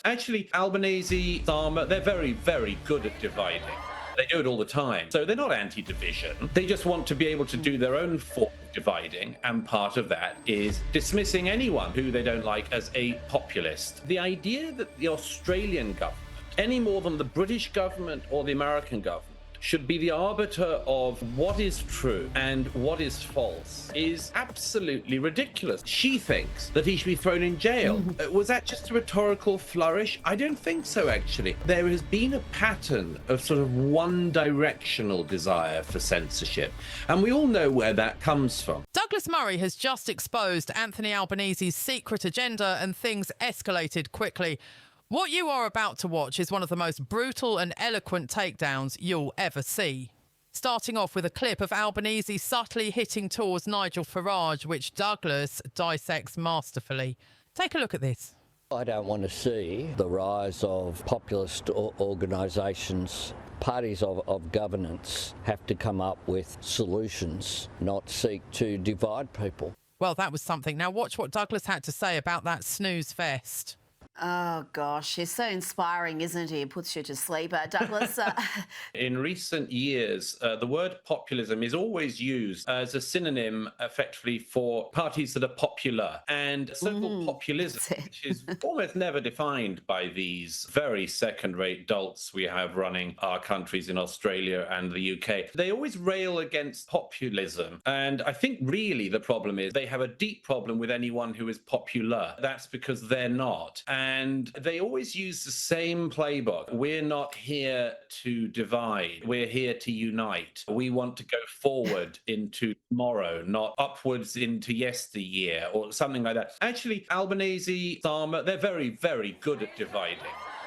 Actually, Albanese, Starmer, they're very, very good at dividing. They do it all the time. So they're not anti-division. They just want to be able to do their own form of dividing. And part of that is dismissing anyone who they don't like as a populist. The idea that the Australian government, any more than the British government or the American government, should be the arbiter of what is true and what is false is absolutely ridiculous. She thinks that he should be thrown in jail. Was that just a rhetorical flourish? I don't think so, actually. There has been a pattern of sort of one-directional desire for censorship, and we all know where that comes from. Douglas Murray has just exposed Anthony Albanese's secret agenda, and things escalated quickly. What you are about to watch is one of the most brutal and eloquent takedowns you'll ever see. Starting off with a clip of Albanese subtly hitting towards Nigel Farage, which Douglas dissects masterfully. Take a look at this. I don't want to see the rise of populist organisations. Parties of governance have to come up with solutions, not seek to divide people. Well, that was something. Now watch what Douglas had to say about that snooze fest. Oh, gosh, he's so inspiring, isn't he? It puts you to sleep. Douglas? In recent years, the word populism is always used as a synonym, effectively, for parties that are popular. And so-called populism, which is almost never defined by these very second-rate dolts we have running our countries in Australia and the UK. They always rail against populism. And I think really the problem is they have a deep problem with anyone who is popular. That's because they're not. And they always use the same playbook. We're not here to divide. We're here to unite. We want to go forward into tomorrow, not upwards into yesteryear or something like that. Actually, Albanese, Starmer, they're very, very good at dividing.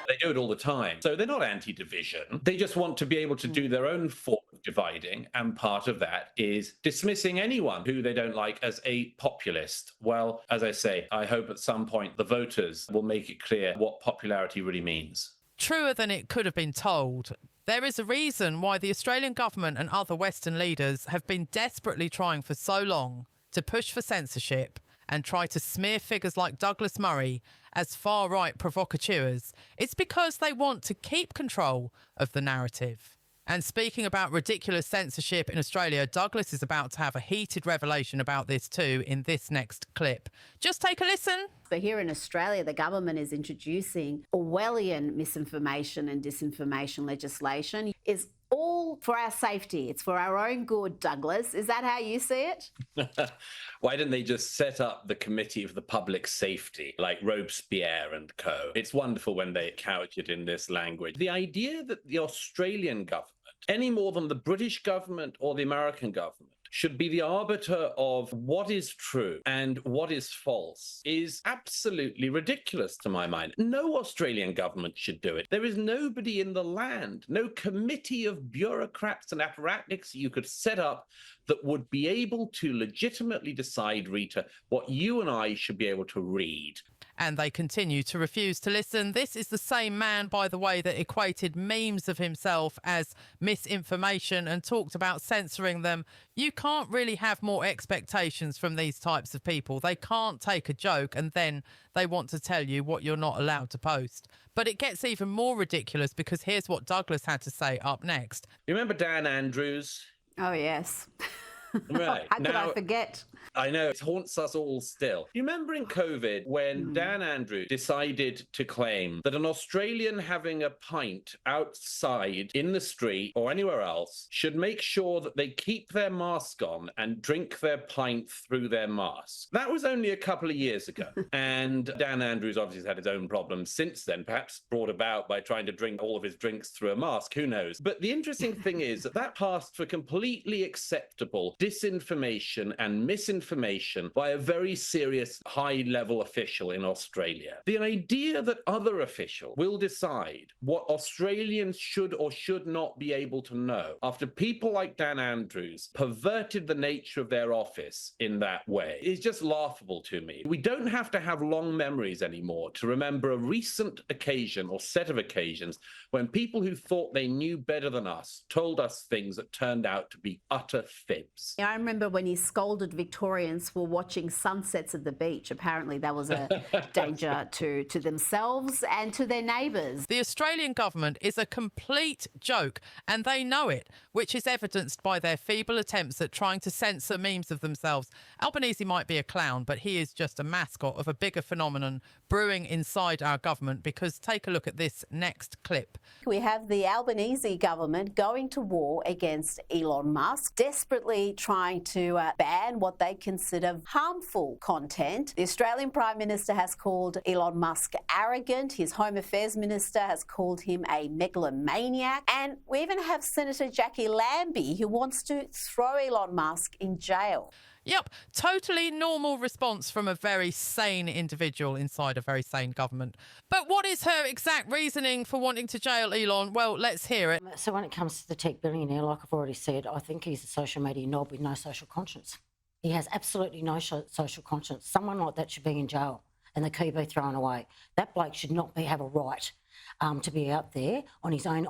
They do it all the time. So they're not anti-division. They just want to be able to do their own form of dividing. And part of that is dismissing anyone who they don't like as a populist. Well, as I say, I hope at some point the voters will make it clear what popularity really means. Truer than it could have been told. There is a reason why the Australian government and other Western leaders have been desperately trying for so long to push for censorship and try to smear figures like Douglas Murray as far-right provocateurs. It's because they want to keep control of the narrative. And speaking about ridiculous censorship in Australia, Douglas is about to have a heated revelation about this too in this next clip. Just take a listen. But here in Australia, the government is introducing Orwellian misinformation and disinformation legislation. Is all for our safety. It's for our own good, Douglas. Is that how you see it? Why didn't they just set up the Committee of the Public Safety like Robespierre and co? It's wonderful when they couch it in this language. The idea that the Australian government, any more than the British government or the American government, should be the arbiter of what is true and what is false is absolutely ridiculous to my mind. No Australian government should do it. There is nobody in the land, no committee of bureaucrats and apparatchiks you could set up that would be able to legitimately decide, Rita, what you and I should be able to read. And they continue to refuse to listen. This is the same man, by the way, that equated memes of himself as misinformation and talked about censoring them. You can't really have more expectations from these types of people. They can't take a joke and then they want to tell you what you're not allowed to post. But it gets even more ridiculous because here's what Douglas had to say up next. You remember Dan Andrews? Oh, yes. Right. How could I forget? I know, it haunts us all still. You remember in COVID when Dan Andrews decided to claim that an Australian having a pint outside in the street or anywhere else should make sure that they keep their mask on and drink their pint through their mask? That was only a couple of years ago. And Dan Andrews obviously has had his own problems since then, perhaps brought about by trying to drink all of his drinks through a mask, who knows? But the interesting thing is that that passed for completely acceptable disinformation and misinformation by a very serious high-level official in Australia. The idea that other officials will decide what Australians should or should not be able to know after people like Dan Andrews perverted the nature of their office in that way is just laughable to me. We don't have to have long memories anymore to remember a recent occasion or set of occasions when people who thought they knew better than us told us things that turned out to be utter fibs. sense. I remember when he scolded Victorians for watching sunsets at the beach. Apparently that was a danger to themselves and to their neighbours. The Australian government is a complete joke, and they know it, which is evidenced by their feeble attempts at trying to censor memes of themselves. Albanese might be a clown, but he is just a mascot of a bigger phenomenon brewing inside our government, because take a look at this next clip. We have the Albanese government going to war against Elon Musk, desperately trying to ban what they consider harmful content. The Australian Prime Minister has called Elon Musk arrogant. His Home Affairs Minister has called him a megalomaniac. And we even have Senator Jackie Lambie, who wants to throw Elon Musk in jail. Yep, totally normal response from a very sane individual inside a very sane government. But what is her exact reasoning for wanting to jail Elon? Well, let's hear it. So when it comes to the tech billionaire, like I've already said, I think he's a social media knob with no social conscience. He has absolutely no social conscience. Someone like that should be in jail and the key be thrown away. That bloke should not have a right to be out there on his own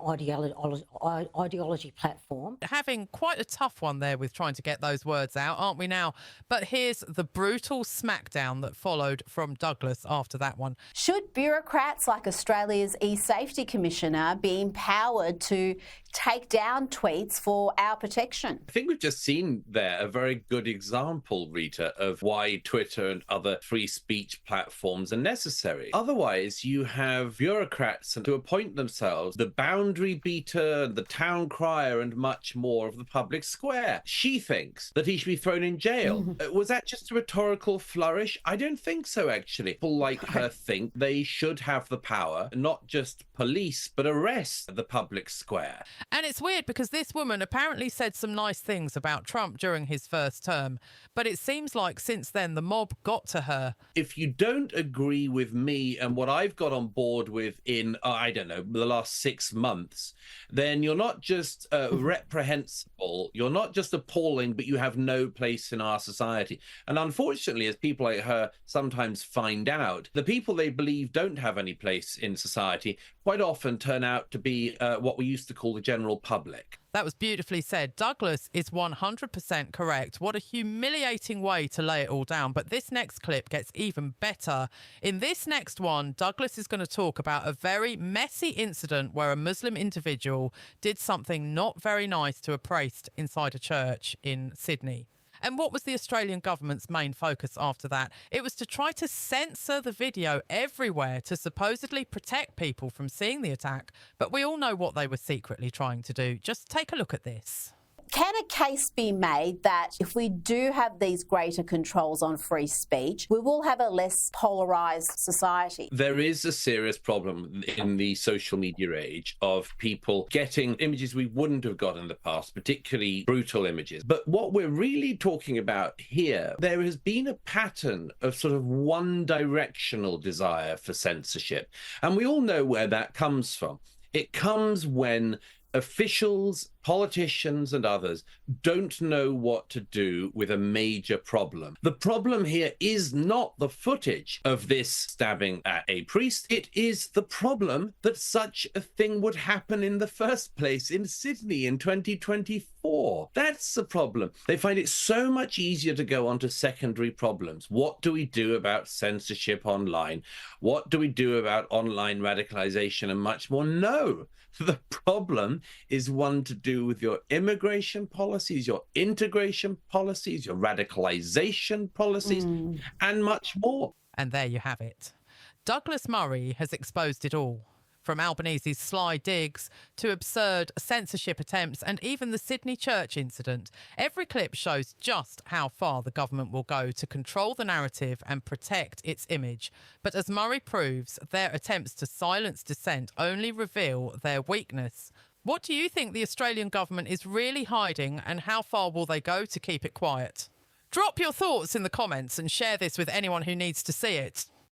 ideology platform. Having quite a tough one there with trying to get those words out, aren't we now? But here's the brutal smackdown that followed from Douglas after that one. Should bureaucrats like Australia's e-safety commissioner be empowered to take down tweets for our protection? I think we've just seen there a very good example, Rita, of why Twitter and other free speech platforms are necessary. Otherwise, you have bureaucrats to appoint themselves the boundary beater, the town crier, and much more of the public square. She thinks that he should be thrown in jail. Was that just a rhetorical flourish? I don't think so, actually. People like her think they should have the power, not just police, but arrest the public square. And it's weird because this woman apparently said some nice things about Trump during his first term, but it seems like since then the mob got to her. If you don't agree with me and what I've got on board with in, I don't know, the last 6 months, then you're not just reprehensible, you're not just appalling, but you have no place in our society. And unfortunately, as people like her sometimes find out, the people they believe don't have any place in society quite often turn out to be what we used to call the general public. That was beautifully said. Douglas is 100% correct. What a humiliating way to lay it all down. But this next clip gets even better. In this next one, Douglas is going to talk about a very messy incident where a Muslim individual did something not very nice to a priest inside a church in Sydney. And what was the Australian government's main focus after that? It was to try to censor the video everywhere to supposedly protect people from seeing the attack. But we all know what they were secretly trying to do. Just take a look at this. Can a case be made that if we do have these greater controls on free speech, we will have a less polarised society? There is a serious problem in the social media age of people getting images we wouldn't have got in the past, particularly brutal images. But what we're really talking about here, there has been a pattern of sort of one-directional desire for censorship. And we all know where that comes from. It comes when officials, politicians and others don't know what to do with a major problem. The problem here is not the footage of this stabbing at a priest. It is the problem that such a thing would happen in the first place in Sydney in 2024. That's the problem. They find it so much easier to go on to secondary problems. What do we do about censorship online? What do we do about online radicalization and much more? No. The problem is one to do with your immigration policies, your integration policies, your radicalization policies, and much more. And there you have it. Douglas Murray has exposed it all. From Albanese's sly digs to absurd censorship attempts and even the Sydney church incident, every clip shows just how far the government will go to control the narrative and protect its image. But as Murray proves, their attempts to silence dissent only reveal their weakness. What do you think the Australian government is really hiding, and how far will they go to keep it quiet? Drop your thoughts in the comments and share this with anyone who needs to see it.